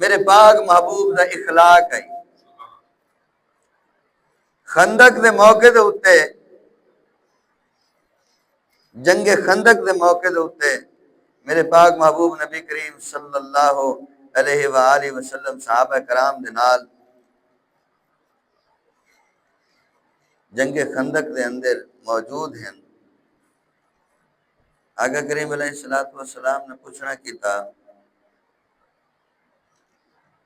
میرے پاک محبوب دا اخلاق ہے۔ خندق دے موقع دے اتے، جنگ خندق دے موقع دے اتے میرے پاک محبوب نبی کریم صلی اللہ علیہ وآلہ وسلم صحابہ کرام دے نال جنگ خندق دے اندر موجود ہیں۔ آقا کریم علیہ السلام نے پوچھنا کیتا،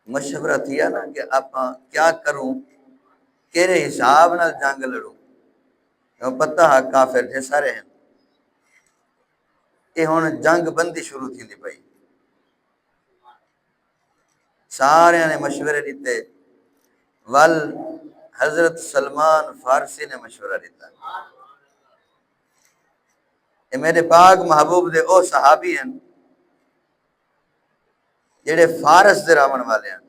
مشورہ تھیا نا کہ آپ کیا کروں، کیرے حساب نال جنگ لڑوں، پتہ ہے کافر جے سارے ہیں۔ یہ ہن جنگ بندی شروع تھی دی پئی، سارے نے مشورے دیتے، ول حضرت سلمان فارسی نے مشورہ دیتا، یہ میرے پاک محبوب دے او صحابی ہیں جڑے فارس دے راون والے ہیں،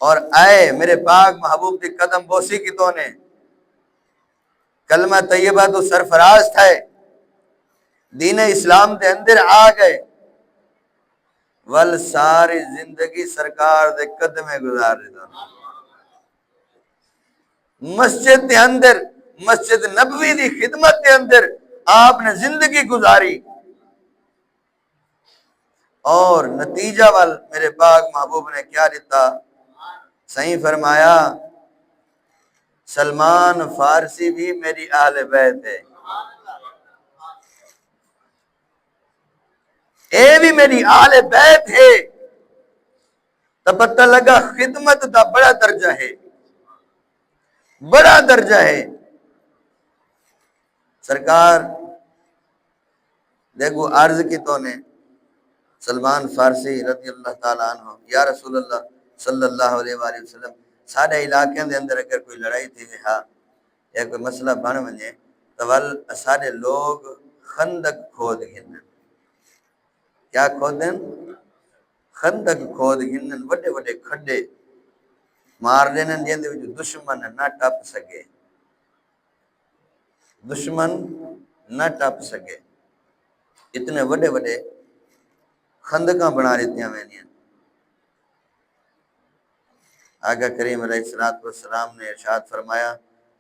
اور آئے میرے پاک محبوب دی قدم بوسی کی تو نے کلمہ طیبہ تو سرفراز تھے، دین اسلام دے اندر آ گئے، ول ساری زندگی سرکار دے قدمے گزار دیتا، مسجد دے اندر، مسجد نبوی دی خدمت دے اندر آپ نے زندگی گزاری، اور نتیجہ وال میرے پاک محبوب نے کیا دیتا، صحیح فرمایا سلمان فارسی بھی میری اہل بیت ہے، اے بھی میری اہل بیت ہے، تو پتہ لگا خدمت دا بڑا درجہ ہے، بڑا درجہ ہے۔ سرکار دیکھو عرض کی تو نے سلمان فارسی رضی اللہ تعالیٰ عنہ، یا رسول اللہ صلی اللہ علیہ وآلہ وسلم، سارے علاقے دے اندر اگر کوئی لڑائی تھی ہاں یا کوئی مسئلہ بن ونجے تو ول سارے لوگ خندق کھود گھنن، کیا کھودن؟ خندق کھود گھنن، وڈے وڈے کھڈے مار دینن جن دے وچ دشمن نہ ٹپ سکے، دشمن نہ ٹپ سکے، اتنے وڈے وڈے خندقاں بنا لیتیاں وینیاں۔ آقا کریم علیہ السلام نے ارشاد فرمایا،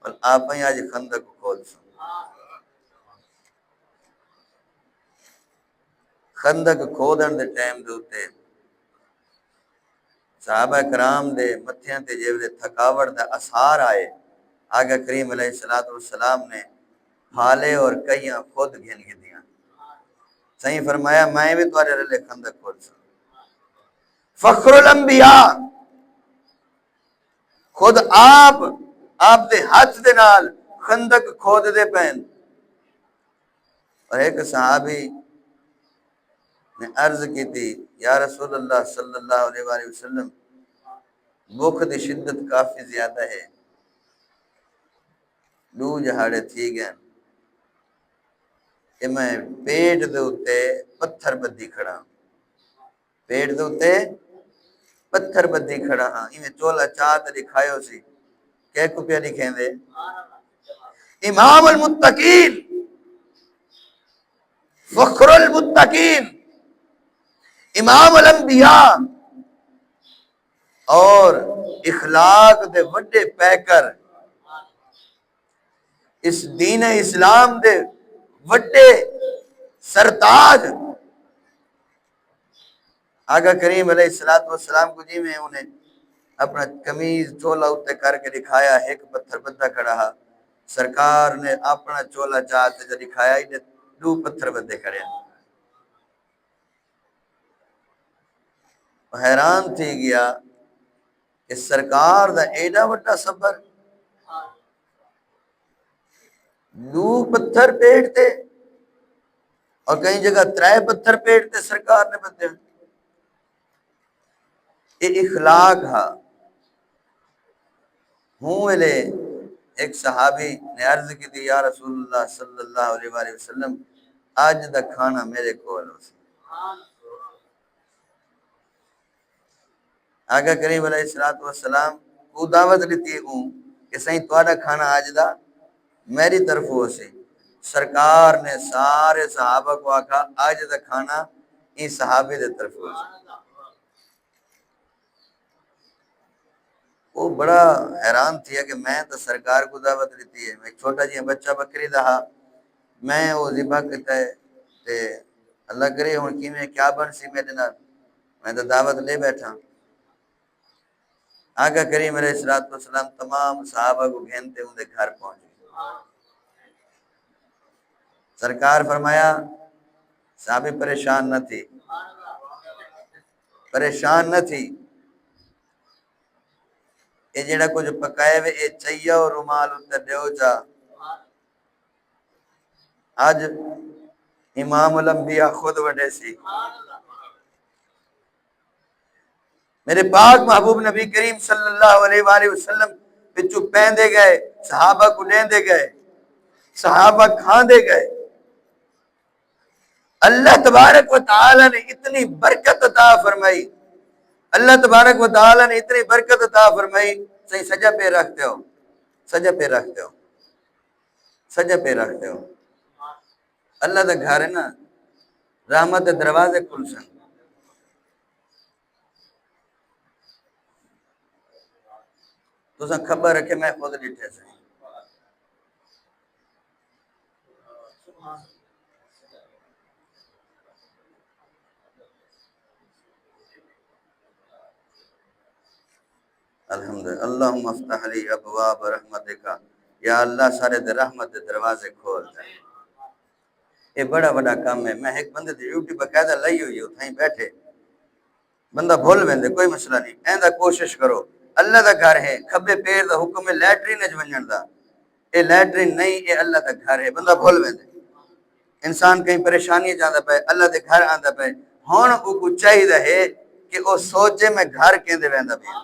اور آپ ہی آج خندق کھود سو، خندق کھودن دے ٹائم دے ہوتے صحابہ کرام دے متھیاں تے جیوے تھکاوٹ دا اثار آئے، آقا کریم علیہ السلام نے پھالے اور کئیاں خود گھن کے دیاں، صحیح فرمایا میں بھی تمہارے رلے خندق کھود سا۔ فخر الانبیاء خود آپ دے ہاتھ دے نال خندق کھود دے پین، اور ایک صحابی نے عرض کی تھی، یا رسول اللہ صلی اللہ علیہ وآلہ وسلم بھوک دی شدت کافی زیادہ ہے، دو جہاڑے تھی گئے کہ میں پیٹ دے اتے پتھر بدی کھڑا، پیٹ دے اتے پتھر بدی کھڑا ہاں، انہیں چولا چاہت لکھائیو سی، کہہ کو پیا لکھیں دے، امام المتقین، فخر المتقین، امام الانبیاء، اور اخلاق دے وڈے پیکر، اس دین اسلام دے وڈے سرتاج، آقا کریم علیہ السلام کو جی میں انہیں اپنا کمیز چولا اتے کر کے دکھایا، ایک پتھر بدہ کھڑا ہا، سرکار نے اپنا چولا چاہتے جو دکھایا انہیں دو پتھر بدے کھڑے ہیں، حیران تھی گیا کہ سرکار دا ایڈا وڈا صبر، دو پتھر پیٹ تے اور کئی جگہ ترائے پتھر پیٹ تے سرکار نے بدے، یہ اخلاق ہا۔ ہوں لے ایک صحابی نے عرض کی تھی، یا رسول اللہ صلی اللہ علیہ وآلہ وسلم آج دا کھانا میرے کول ہو سی، آقا کریم علیہ السلام کو دعوت لیتی ہوں کہ صحیح توڑا کھانا آج دا میری طرف ہو سی، سرکار نے سارے صحابہ کو آکھا آج دا کھانا این صحابی دے طرف ہو سی، وہ بڑا حیران تھی کہ میں تو سرکار کو دعوت دیتی ہے، میں چھوٹا جی بچہ بکری دہا میں وہ ذبح کیتا ہے تے اللہ کرے ہن کیویں کیا بن سی میرے نال، میں تو دعوت لے بیٹھا۔ آقا کریم علیہ الصلوۃ والسلام تمام صحابہ کو گھنتے ان دے گھر پہنچ گئے۔ سرکار فرمایا صحابی پریشان نہ تھی، پریشان نہ تھی، یہ جڑا کچھ پکائے وے اے چاہیے اور رومال اتر دیو چا۔ آج امام الانبیاء خود وڈے سی، میرے پاک محبوب نبی کریم صلی اللہ علیہ وآلہ وسلم بچو پہندے گئے، صحابہ کو لیندے گئے، صحابہ کھاندے گئے۔ اللہ تبارک و تعالی نے اتنی برکت عطا فرمائی، اللہ تبارک و تعالی نے اتنی برکت عطا فرمائی، صحیح سجا پہ رکھتے ہو، سجا پہ رکھتے ہو، سجا پہ رکھتے ہو۔ اللہ دا گھر ہے نا، رحمت دروازے کھل سن۔ تو سن خبر رکھے میں خود ڈٹھے سے الحمدللہ اللہم افتح لی ابواب رحمتک، یا اللہ سارے دے رحمت دے دروازے کھول دے۔ یہ بڑا بڑا کام ہے۔ میں ایک بندے دی ڈیوٹی باقاعدہ لائی ہوئی ہو تھیں بیٹھے، بندہ بھول ویندے کوئی مسئلہ نہیں، ایندہ کوشش کرو۔ اللہ دا گھر ہے، کھبے پیر دا حکم ہے لیٹرین اج ونجن دا، اے لیٹرین نہیں، اے اللہ دا گھر ہے، بندہ بھول ویندے۔ انسان کہیں پریشانی جاندہ پہ اللہ دے گھر آندہ پہ، ہون او کو چاہیے ہے کہ او سوچے میں گھر کیندے ویندہ پیا،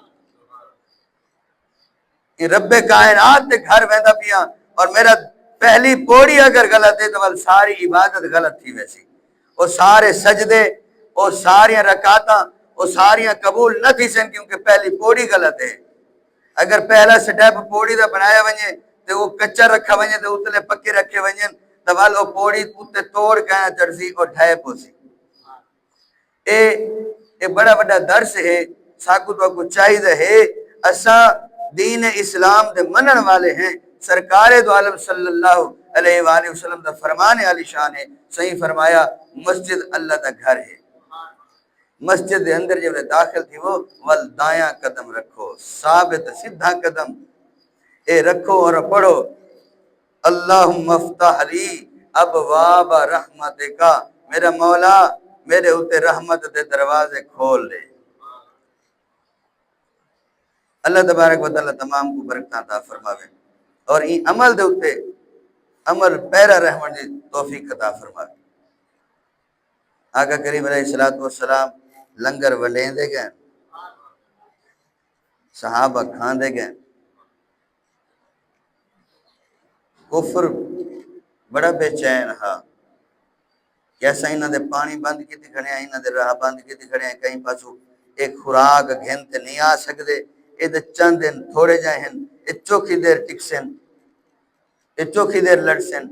کہ رب کائنات دے گھر ویندہ پیا، اور میرا پہلی پوڑی اگر غلط ہے تو ساری عبادت غلط تھی ویسی، وہ سارے سجدے، وہ ساری رکعتاں، وہ ساریاں قبول نہ تھی سن، کیونکہ پہلی پوڑی غلط ہے۔ اگر پہلا سٹیپ پوڑی دا بنایا ونجے تو وہ کچا رکھا ونجے تو اتلے پکے رکھے ونجن تو وہ پوڑی اتنے توڑ گیا چڑسی اور ڈھائے پوسی۔ اے بڑا بڑا درس ہے، ساکو تو کو چاہیے ہے اساں دین اسلام دے منن والے ہیں۔ سرکار دو عالم صلی اللہ علیہ وآلہ وسلم دا فرمانے علی شان ہے، صحیح فرمایا مسجد اللہ دا گھر ہے۔ مسجد دے اندر جب داخل تھی وہ والدایاں قدم رکھو، ثابت سدھا قدم اے رکھو اور پڑھو اللہم افتح لی ابواب رحمتک، میرا مولا میرے ہوتے رحمت دے دروازے کھول دے۔ اللہ تبارک و تعالی تمام کو برکتاں عطا فرماوے اور این عمل دے ہوتے عمل پیرا رحمت دی توفیق عطا فرماوے۔ آقا کریم علیہ السلام لنگر ونڈیں دے گئے، صحابہ کھان دے گئے۔ کفر بڑا بے چین ہاں، کیسا انہاں دے پانی بند کی تھی کھڑے ہیں، انہاں دے راہ بند کی تھی کھڑے ہیں، کہیں پاسو ایک خوراک گھنتے نہیں آ سکتے، اے دے چند دن تھوڑے جائیں ہیں، اے چوکھی دیر ٹکسن، اے چوکھی دیر لڑسن،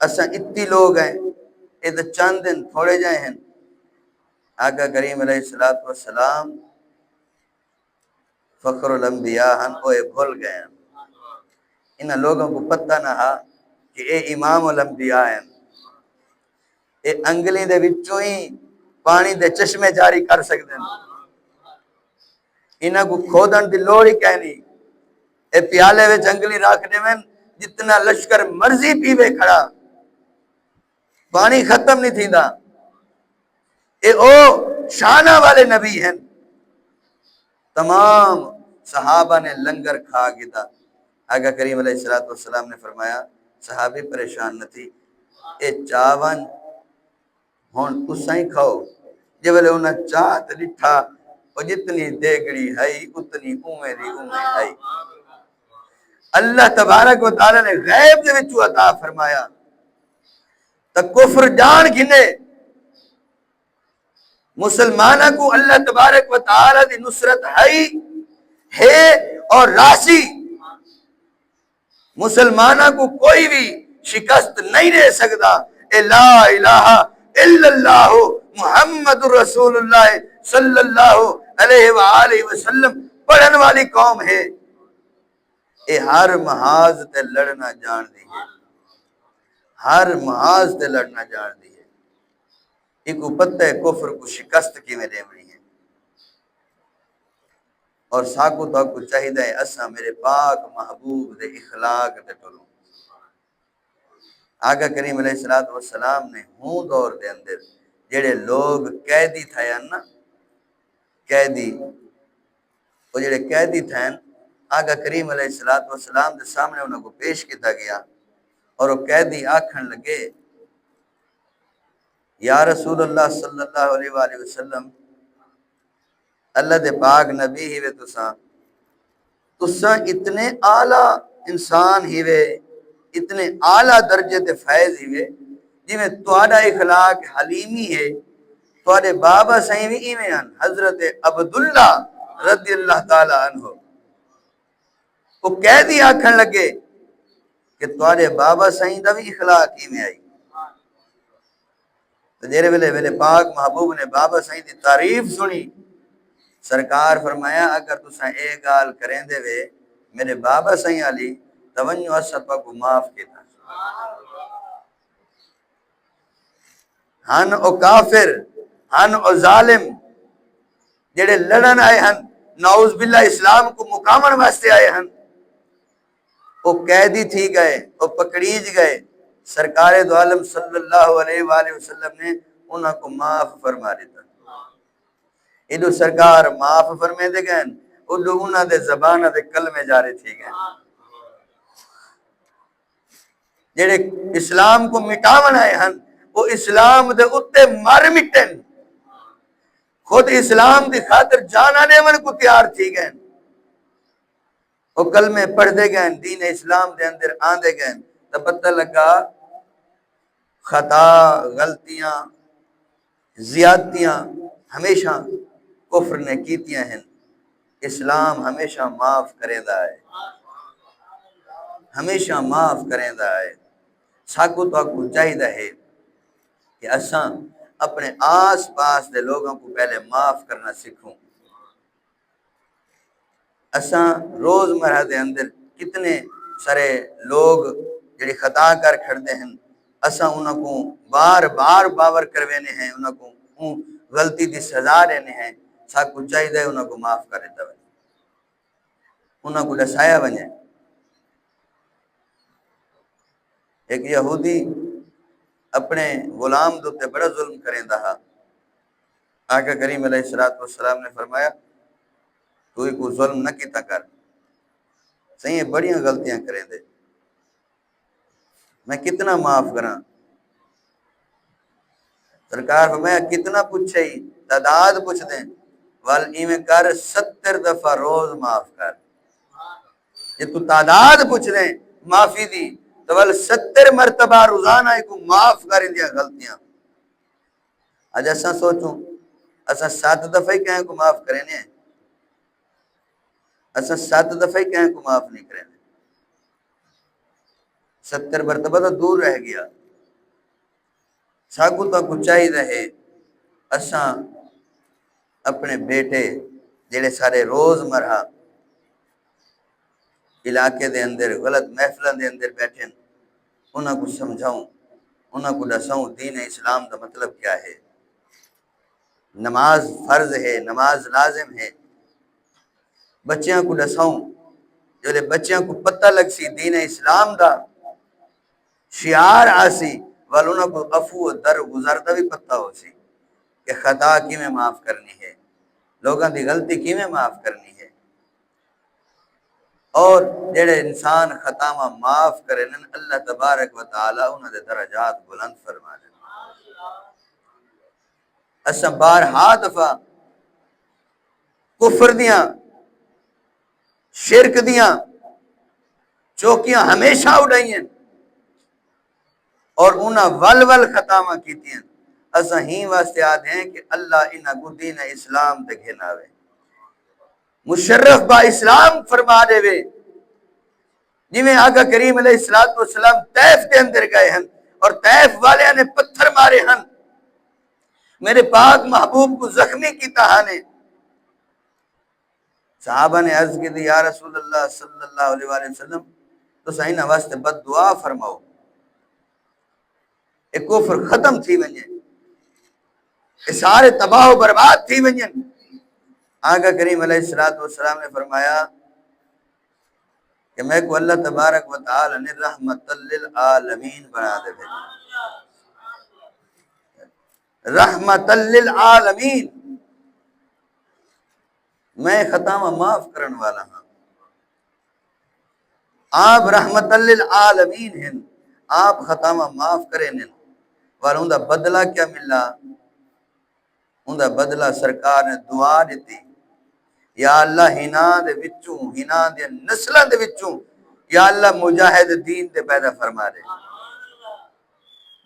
اساں اتنی لوگ ہیں، اے دے چند دن تھوڑے جائیں ہیں۔ آقا کریم علیہ السلام فخر الانبیاء ہن، اوے بھول گئے ہیں۔ انہاں لوگوں کو پتہ نہ ہا کہ اے امام الانبیاء ہیں، اے انگلی دے وچوں ہی پانی دے چشمے جاری کر سکتے ہیں، انہاں کو کھودن دی لوڑ ہی کہنی، اے پیالے وچ انگلی رکھ دے میں جتنا لشکر مرضی پیوے کھڑا پانی ختم نہیں تھیندا۔ اے او شانہ والے نبی ہیں۔ تمام صحابہ نے لنگر کھا گیا۔ آقا کریم علیہ السلام نے فرمایا صحابی پریشان نہ تھی، اے چاون ہون تساں ہی کھاؤ۔ جب لے انہاں چاہت لٹھا اور جتنی دیگڑی ہے اتنی اومے دی اومے ہے۔ اللہ تبارک و تعالی نے غیب دے وچوں عطا فرمایا تا کفر جان گھنے مسلمانہ کو اللہ تبارک و تعالی دی نصرت ہے اور راسی، مسلمانہ کو کوئی بھی شکست نہیں دے سکتا۔ اے لا الہ الا اللہ محمد رسول اللہ صلی اللہ علیہ وآلہ وسلم پڑھن والی قوم ہے، اے ہر محاذ تے لڑنا جان دی ہے، ہر محاذ تے لڑنا جان دی ہے، ایک پتہ ہے کفر کو شکست کی میں دیونی ہے۔ اور ساکو تو کو چاہیدہ ہے اساں میرے پاک محبوب دے اخلاق تے ٹلوں۔ آقا کریم علیہ السلام نے ہوں دور دے اندر جڑے لوگ قیدی تھے نا، قیدی وہ جڑے قیدی تھے، آقا کریم علیہ السلام دے سامنے انہوں کو پیش کیتا گیا، اور وہ قیدی آکھن لگے یا رسول اللہ صلی اللہ علیہ وآلہ وسلم، اللہ دے پاک نبی ہی وے تساں اتنے اعلیٰ انسان ہی وے، اتنے اعلیٰ درجے تے فیض ہی وے، جی میں تہاڈا اخلاق حلیمی ہے، تہاڈے بابا سائیں بھی ایویں ہیں، حضرت عبداللہ رضی اللہ تعالی عنہ، وہ قیدی آکھن لگے کہ تہاڈے بابا سائیں دا بھی اخلاق ایویں آئی۔ تو جیرے ویلے پاک محبوب نے بابا سائیں دی تعریف سنی، سرکار فرمایا اگر تساں اے گال کریں دے وے میرے بابا سائیں علی توجہ اسپا کو معاف کیتا، ہن او کافر، ہن او ظالم جڑے لڑن آئے ہن، نعوذ باللہ اسلام کو مقامن واسطے آئے ہن، وہ قیدی تھی گئے، وہ پکڑیج گئے، سرکار دو عالم صلی اللہ علیہ وآلہ وسلم نے انہاں کو معاف فرما دیتا۔ ادو سرکار معاف فرمے دے گئے، ادو انہاں دے زبانہ دے کلمے جارے تھی گئے، جڑے اسلام کو مٹاون آئے ہن وہ اسلام دے اتے مر مٹن، خود اسلام دی خاطر جانا دیون کو تیار تھی گئے، وہ کلمے پڑھ دے گئے، دین اسلام دے اندر آن دے گئے، تو پتہ لگا خطا، غلطیاں، زیادتیاں ہمیشہ کفر نے کیتیاں ہیں، اسلام ہمیشہ معاف کرے دا ہے، ہمیشہ معاف کرے دا ہے۔ ساکو تو کو چاہیدہ ہے کہ اساں اپنے آس پاس دے لوگوں کو پہلے معاف کرنا سکھوں۔ اساں روزمرہ دے اندر کتنے سارے لوگ جڑی خطا کر کھڑتے ہیں، اساں انہاں کو بار بار باور کروینے ہیں، انہاں کو غلطی دی سزا دینے ہیں، ساکو چاہیدہ ہے انہاں کو معاف کر دیتا ہے، انہاں کو دسایا بنے۔ ایک یہودی اپنے غلام دوتے بڑا ظلم کریں دا، آقا کریم علیہ السلام نے فرمایا تو ہی کو ظلم نہ کیتا کر، صحیح بڑیاں غلطیاں کریں دے، میں کتنا معاف کراں؟ سرکار فرمایا کتنا پوچھے ہی تعداد پوچھ دیں، وال ایویں کر 70 دفعہ روز معاف کر، یہ تو تعداد پوچھ دیں معافی دی تو وال 70 مرتبہ روزانہ کو معاف کریں دیا غلطیاں۔ آج ایسا سوچوں ایسا 7 دفعہ ہی کہیں کو معاف کریں ہیں، ایسا 7 دفعہ ہی کہیں کو معاف نہیں کریں، 70 مرتبہ تو دور رہ گیا۔ ساکو تو کو چاہی رہے اساں اپنے بیٹے جڑے سارے روز مرہ علاقے دے اندر غلط محفلوں دے اندر بیٹھیں، انہاں کو سمجھاؤں، انہاں کو دساؤں دین اسلام دا مطلب کیا ہے، نماز فرض ہے، نماز لازم ہے، بچیاں کو دساؤں جو لے بچیاں کو پتہ لگ سی دین اسلام دا شعار آسی، والونا کو عفو و در گزر دا بھی پتہ ہو سی کہ خطا کی میں معاف کرنی ہے، لوگاں دی غلطی کی میں معاف کرنی ہے، اور جڑے انسان خطاواں معاف کرن اللہ تبارک و تعالی انہاں دے درجات بلند فرما دے۔ اساں بارہا دفعہ کفر دیاں، شرک دیاں چوکیاں ہمیشہ اڑائیں اور انہاں ول ول خطاواں کیتیاں، اساں ہی واسطے آدھے ہیں کہ اللہ انہاں کو دین اسلام تے گھناوے، مشرف با اسلام فرما دے وے، جی میں آقا کریم علیہ السلام طیف کے اندر گئے ہیں اور طیف والے نے پتھر مارے ہیں، میرے پاک محبوب کو زخمی کی تہانے، صحابہ نے عرض کی تھی یا رسول اللہ صلی اللہ علیہ وآلہ وسلم تو سائنہ واسطے بد دعا فرماؤ ایک کفر ختم تھی ونجے یہ سارے تباہ و برباد تھی ونجن۔ آقا کریم علیہ السلام نے فرمایا کہ میں کو اللہ تبارک و تعالی نے رحمت للعالمین بنا دے رحمت للعالمین، میں خطاواں معاف کرن والا ہاں، آپ رحمت للعالمین ہیں، آپ خطاواں معاف کریں والا ان دا بدلہ کیا ملا؟ ان دا بدلہ سرکار نے دعا دیتی یا اللہ ہنا دے وچوں ہنا دے نسلہ دے وچوں یا اللہ مجاہد دین دے پیدا فرما دے،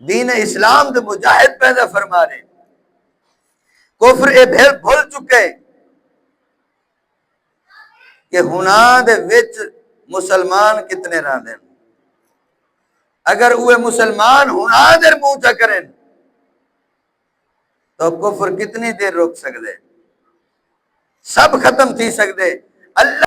دین اسلام دے مجاہد پیدا فرما دے۔ کفر اے بھول چکے کہ ہنا دے وچ مسلمان کتنے رہن دیں، اگر اوے مسلمان ہنا دے منہ کریں تو کفر کتنی دیر روک سکتے، سب ختم تھی سکتے۔ اللہ